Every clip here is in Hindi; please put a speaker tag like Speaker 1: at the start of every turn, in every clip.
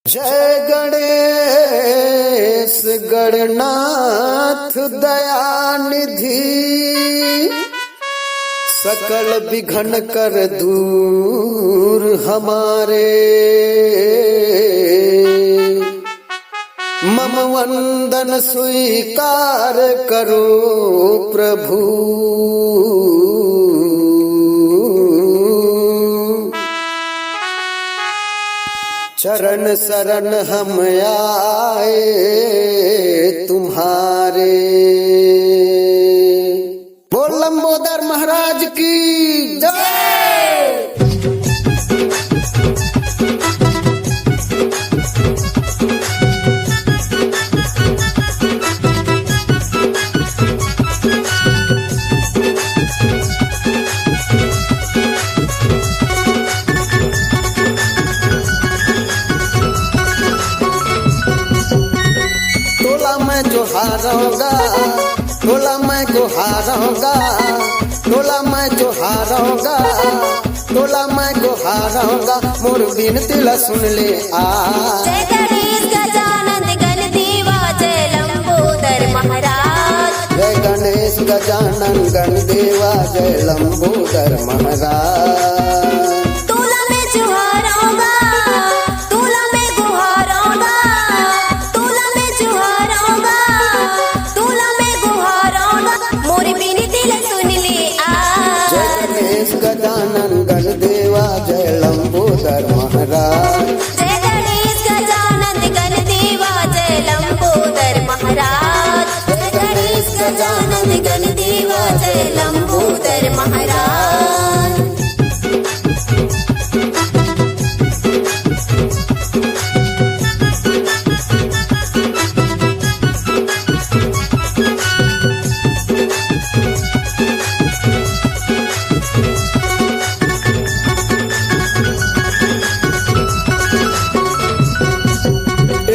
Speaker 1: जय गणेश गणनाथ दयानिधि, सकल विघ्न कर दूर हमारे। मम वंदन स्वीकार करो प्रभु, चरण शरण हम आए तुम्हारे। बोल लंबोदर महाराज की जय। तोला मैं जो हारूंगा, तोला मैं जो हारूंगा, तोला मैं जो हारूंगा, मोर बिनती ला सुन ले आ।
Speaker 2: जय गणेश गजानन गणदेवा जय लंबोदर महाराज।
Speaker 1: जय गणेश गजानन गणदेवा जय लंबोदर महाराज।
Speaker 2: तोला मैं जो हारूंगा, तोला मैं जो हारूंगा, तोला मैं जो हारूंगा, तोला मैं जो हारूंगा, मोर बिनती ला सुन ले आ।
Speaker 1: जय गणेश गजानन गणदेवा जय लंबोदर महाराज।
Speaker 2: जय गणेश गजानन गणदेवा जय लंबोदर महाराज। जय गणेश गजानन गणदेवा जय लंबोदर महाराज।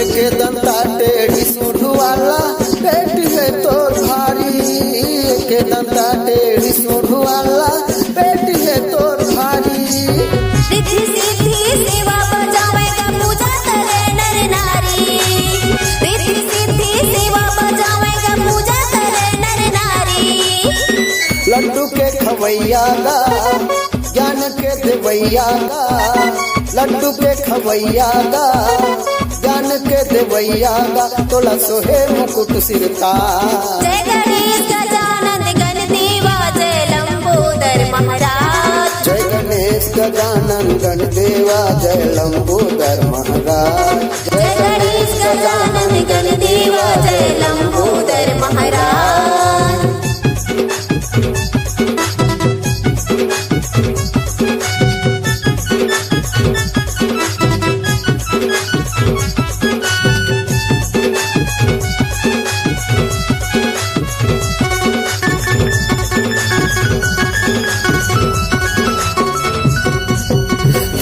Speaker 1: एके दंता टेढ़ी सूढ़ वाला पेट है तोर भारी। एके दंता टेढ़ी सूढ़ वाला पेट है तोर भारी।
Speaker 2: रिद्धि सिद्धि सेवा बजावेगा पूजा करे नर नारी। रिद्धि सिद्धि सेवा बजावेगा पूजा करे नर नारी।
Speaker 1: लड्डू के खवैया गा ज्ञान के देवैया गा, लड्डू के खवैया गा ज्ञान के देवैया गा, तोला सोहे मुकुट सिरता।
Speaker 2: जय गणेश गजानन गणदेवा जय लंबोदर महाराज।
Speaker 1: जय गणेश गजानन गणदेवा जय लंबोदर महाराज।
Speaker 2: जय गणेश गजानन गणदेवा जय लंबोदर महाराज।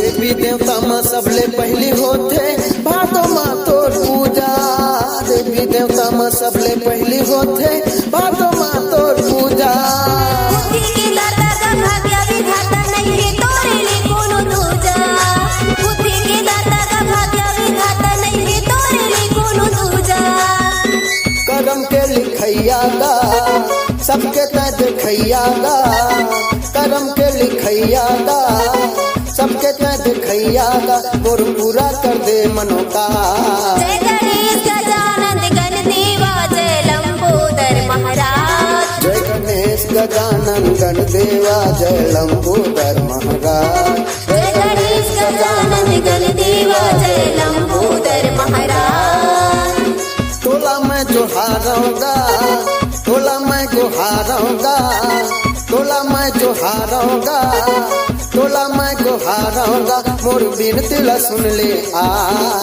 Speaker 1: देवी देवता माँ सबले पहली होते भादो माँ तोर पूजा। देवी देवता माँ सबले पहली होते भादो माँ तोर पूजा।
Speaker 2: बुद्धि की दाता का भाग्य विधाता नहीं है तोरे लिए कोनो दूजा। बुद्धि की दाता का भाग्य विधाता नहीं है तोरे लिए कोनो दूजा।
Speaker 1: करम के लिखैया गा सबके तय देखैया गा, करम के लिखैया गा सबके तय देखैया गा, मोर पूरा कर दे मनोकामना।
Speaker 2: जय गणेश गजानन गणदेवा जय लंबोदर महाराज।
Speaker 1: जय गणेश गजानन गणदेवा जय लंबोदर महाराज।
Speaker 2: जय गणेश गजानन गणदेवा जय लंबोदर महाराज।
Speaker 1: तोला मैं जो हारूंगा, तोला मैं जो हारूंगा, तोला मैं जो हारूंगा, तोला मैं जो हारूंगा, मोर बिनती ला सुन ले आ।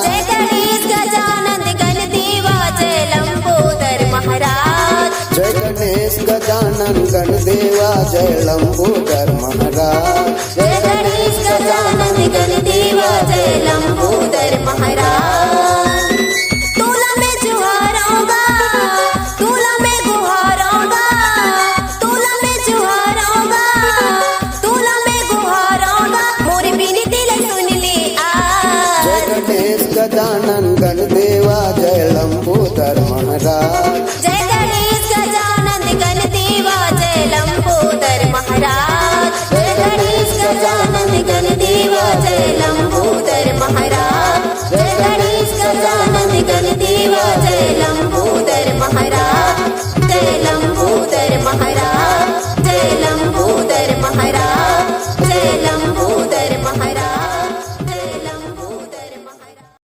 Speaker 2: जय गणेश गजानन गणदेवा जय लंबोदर महाराज।
Speaker 1: जय गणेश गजानन गणदेवा जय लंबोदर महाराज।
Speaker 2: जय गणेश गजानन गणदेवा जय लंबोदर महाराज। तोला मैं जो हारूंगा, तोला मैं जो हारूंगा, तोला मैं जो हारूंगा, तोला मैं जो हारूंगा, मोर बिनती ला सुन ले आ।
Speaker 1: गजानन गणदेवा जय लंबोदर महाराज।
Speaker 2: जय गणेश गजानन गणदेवा जय लंबोदर महाराज। जय गणेश गजानन गणदेवा जय लंबोदर महाराज। जय गणेश गजानन गणदेवा जय लंबोदर महाराज। जय लंबोदर